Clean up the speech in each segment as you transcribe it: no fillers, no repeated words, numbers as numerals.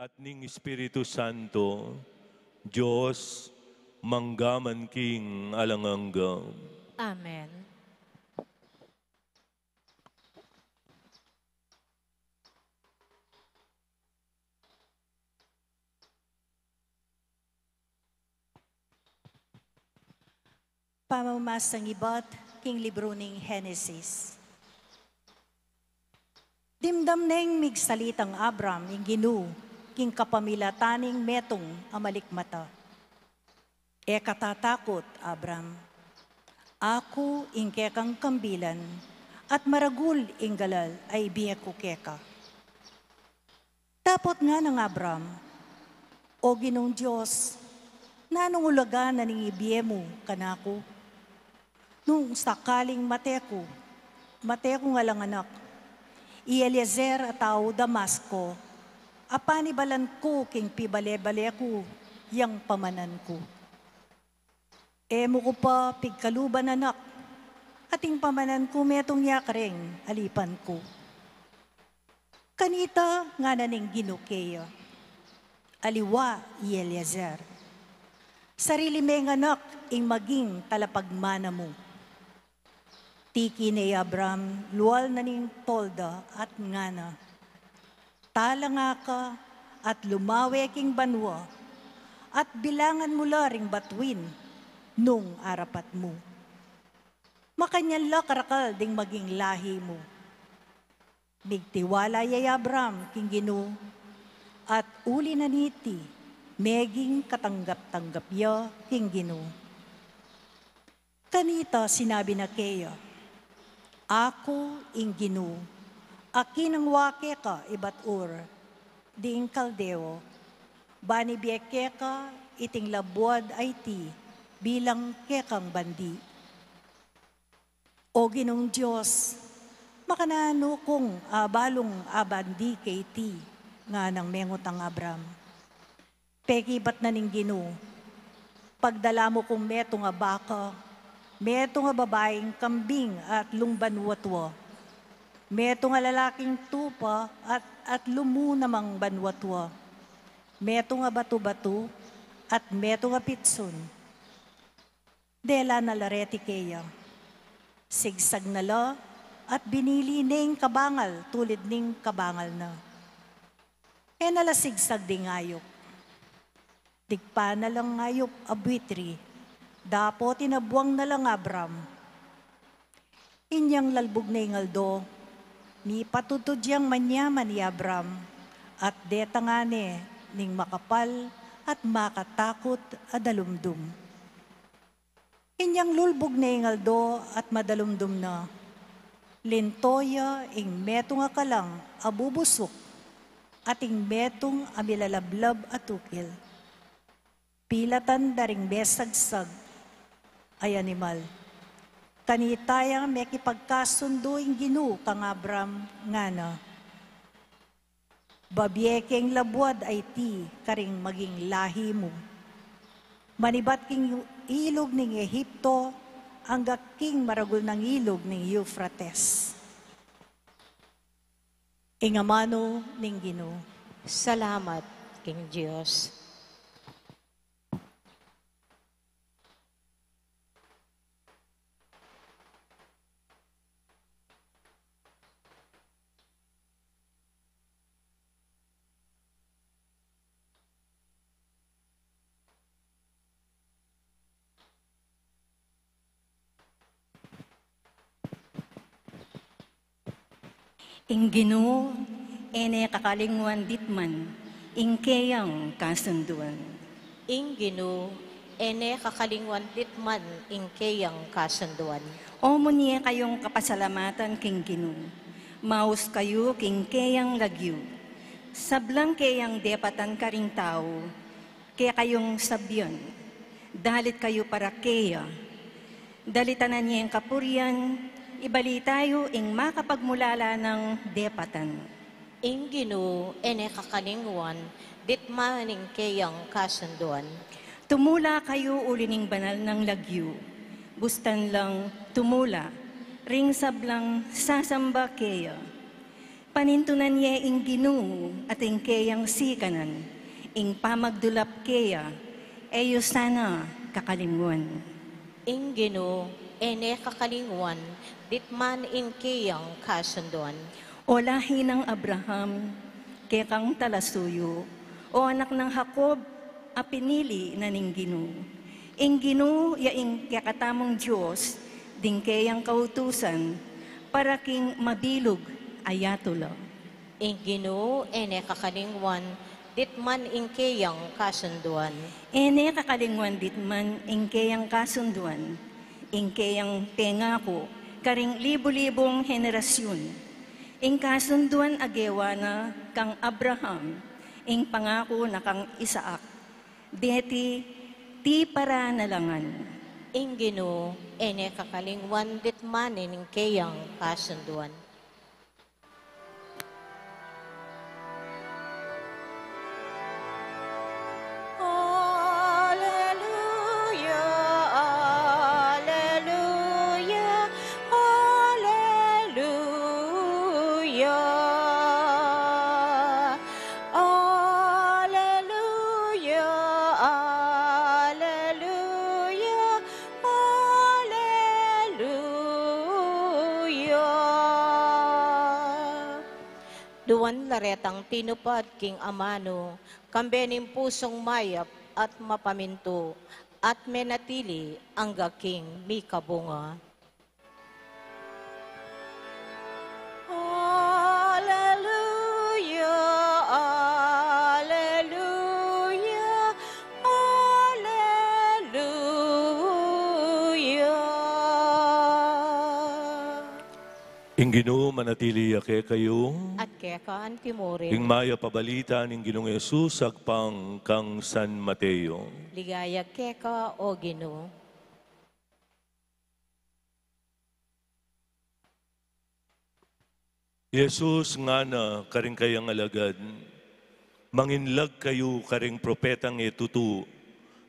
at ning Espiritu Santo, Diyos, manggaman king alanganggam. Amen. Pamamasang ibat, king libro ning Henesis. Dimdam neng migsalitang Abram, ing Ginu, king kapamilataning metong amalikmata. E katatakot, Abram, ako ing kekang kambilan, at maragul ing galal ay biya ko keka. Tapot nga ng Abram, o Ginong Diyos, nanungulagan na ning ibiye mo kanako. Nung sakaling mateko nga lang anak, i-Eliezer at tao Damasco, apanibalan ko king pibale-bale ko, yang pamanan ko. Emo ko pa pigkaluban anak, ating pamanan ko metong yakareng alipan ko. Kanita nga naning ginukeya, aliwa i-Eliezer. Sarili meng anak, ing maging talapagmana mo. Tiki ni Abram, luwal na ning tolda at ngana. Tala nga ka at lumawe king banwa, at bilangan mula ring batuin nung arapat mo. Makanyala karakal ding maging lahi mo. Bigtiwala yay Abram king Ginu, at uli na niti, meging katanggap-tanggap ya king Ginu. Kanita sinabi na keya, ako ing Ginu, akin ang wake ka ibatur, ding kaldeo, bani bieke ka iting labuad ay ti, bilang kekang bandi. O Ginong Diyos, makanano kung balong abandi kay ti, nga nang mengutang Abram. Peki ba't na ning Ginu, pagdala mo kung meto nga baka, meto nga babaeng kambing at lungbanwatwa. Meto nga lalaking tupa at lumunamang banwatwa. Meto nga batu-batu at meto nga pitson. Dela na lareti keya. Sigsag na la at binili ning kabangal tulid ning kabangal na. E nala sigsag ding ayok. Digpa na lang ayok abwitri. Dapo tinabuang na lang Abram. Inyang lalbog na ingaldo, ni patutudyang manyaman ni Abram, at deta nga ning makapal at makatakot adalumdum. Inyang lulbog na ingaldo at madalumdum na, lintoya ing metong akalang abubusok, at ing metong amilalablab at ukil. Pilatan daring besagsag, ay animal. Kanitayang may kipagkasundo ing Ginu kang Abram nga na. Babiekeng labuad ay ti karing maging lahi mo. Manibat king ilog ning Ehipto ang king maragul ng ilog ning Euphrates. Ingamano ning Ginu. Salamat, King Diyos. Ing Ginoo, ene kakalingwan ditman, ing keyang kasunduan. Ing Ginu, ene kakalingwan ditman ing keyang kasunduan. Omo niya kayong kapasalamatan king Ginoo, maus kayo king keyang lagyo. Sablang keyang depatan karing tao, kaya kayong sabyon, dalit kayo para keya. Dalitanan niya ang kapurian, ibali tayo ing makapagmulala ng depatan. Ing Ginu, ene kakalingwan, ditman ing keyang kasunduan. Tumula kayo ulining banal ng lagyo, bustan lang tumula, ring sablang sasamba keya. Panintunan niya ing Ginoo at ing kayang sikanan, ing pamagdulap kaya, eyo sana kakalingwan. Ing Ginoo, ene kakalingwan, ditman ing kayang kasunduan. O lahi ng Abraham, kaya kang talasuyo, o anak ng Jacob, a pinili na ning Ginoo. Ing Ginoo, yaing kakatamong Diyos, ding kayang kautusan, para king mabilog ayatula. Ing Ginoo, ene kakalingwan, ditman ing kayang kasunduan. Ene kakalingwan ditman ing kayang kasunduan, ing kayang pengako, karing libo-libong henerasyon. Ing kasunduan agewa na kang Abraham, ing pangako na kang Isaac. Deti, ti para nalangan. Ing Ginoo, ene kakalingwan, ditman ing kayang kasunduan. Alleluia, alleluia, alleluia. Alleluia, alleluia, alleluia. Duwan laretang tinupad king amano, kambening pusong mayap at mapaminto, at menatili ang gaking mikabunga. Alleluia, alleluia, alleluia. Ing Ginoo manatili ake kayo. At kaya kaan timurin, Ing maya pabalita ning Ginoong Yesus agpang kang San Mateo. ligaya keka o Ginoo. Jesus nga na karing kayang alagad, manginlag kayo karing propetang etutu,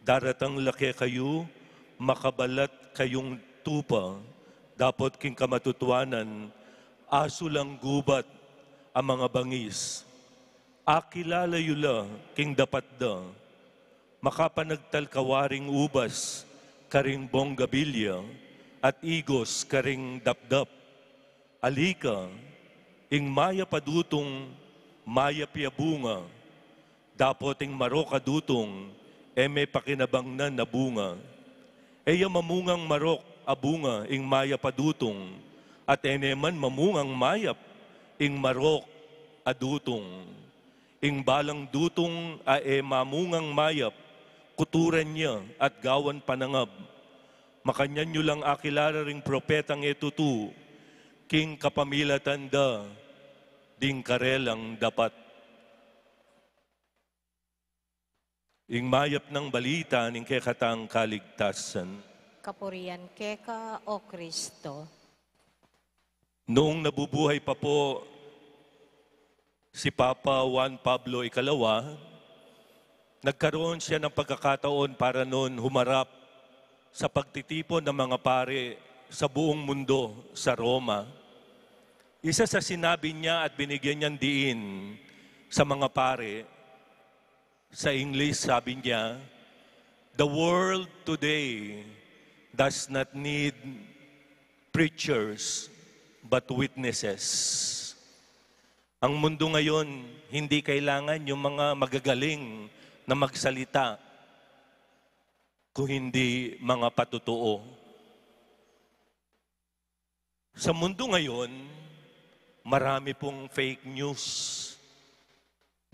daratang laki kayo, makabalat kayong tupa, dapat king kamatutuanan, aso lang gubat ang mga bangis. Akilala yula king dapat da, makapanagtal kawaring ubas, karing bonggabilya, at igos karing dapdap. Alika, ing maya padutong, maya piabunga, dapat ing marok adutong, may pakinabang na bunga. Eya mamungang marok abunga ing maya padutong, at eneman mamungang mayap ing marok adutong. Ing balang dutong mamungang mayap, kuturan niya at gawan panangab. Makanyan nyo lang akilala ring propetang etutu, king kapamilatan da, ding karelang dapat. Ing mayap ng balita ning kekatang kaligtasan. Kapurian keka o Kristo. Noong nabubuhay pa po si Papa Juan Pablo Ikalawa, nagkaroon siya ng pagkakataon para noon humarap sa pagtitipon ng mga pare sa buong mundo sa Roma. Isa sa sinabi niya at binigyan niyang diin sa mga pare, sa English sabi niya, "The world today does not need preachers but witnesses." Ang mundo ngayon, hindi kailangan yung mga magagaling na magsalita, kung hindi mga patutuo. Sa mundo ngayon, marami pong fake news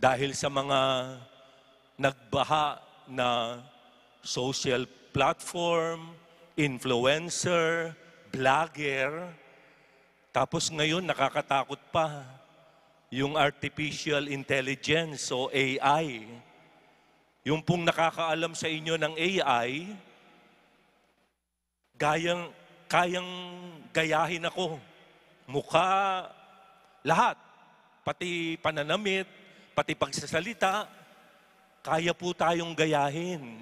dahil sa mga nagbaha na social platform, influencer, vlogger. Tapos ngayon nakakatakot pa yung artificial intelligence o AI. Yung pong nakakaalam sa inyo ng AI, kayang gayahin ako. Mukha, lahat. Pati pananamit, pati pagsasalita, kaya po tayong gayahin.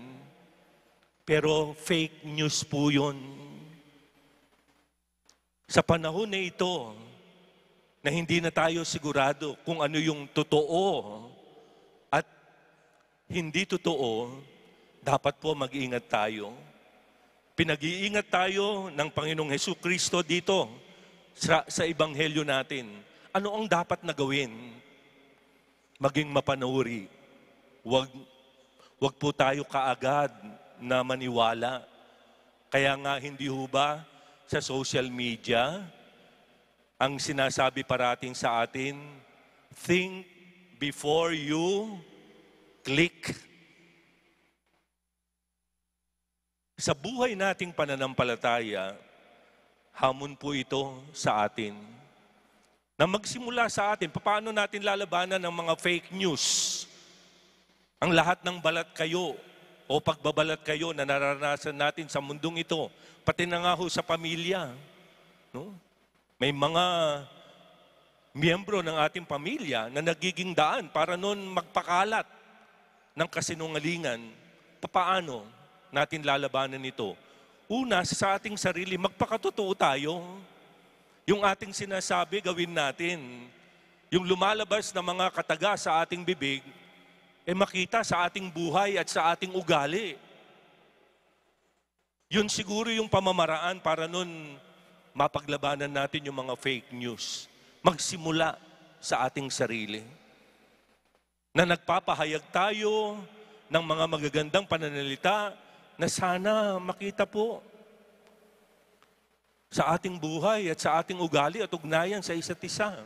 Pero fake news po yun. Sa panahon na ito, na hindi na tayo sigurado kung ano yung totoo at hindi totoo, dapat po mag-ingat tayo. Pinag-iingat tayo ng Panginoong Hesukristo dito sa Ebanghelyo natin. Ano ang dapat na gawin? Maging mapanuri. Wag po tayo kaagad na maniwala. Kaya nga hindi ho ba sa social media, ang sinasabi parating sa atin, think before you click. Sa buhay nating pananampalataya, hamon po ito sa atin. Na magsimula sa atin, paano natin lalabanan ng mga fake news? Ang lahat ng balat kayo o pagbabalat kayo na nararanasan natin sa mundong ito, pati na nga ho sa pamilya. No? May mga miyembro ng ating pamilya na nagiging daan para noon magpakalat ng kasinungalingan. Paano natin lalabanan ito? Una, sa ating sarili, magpakatotoo tayo. Yung ating sinasabi, gawin natin. Yung lumalabas na mga kataga sa ating bibig, makita sa ating buhay at sa ating ugali. Yun siguro yung pamamaraan para noon mapaglabanan natin yung mga fake news. Magsimula sa ating sarili. Na nagpapahayag tayo ng mga magagandang pananalita na sana makita po sa ating buhay at sa ating ugali at ugnayan sa isa't isa.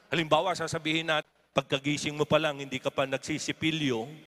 Halimbawa, sasabihin natin, pagkagising mo pa lang, hindi ka pa nagsisipilyo,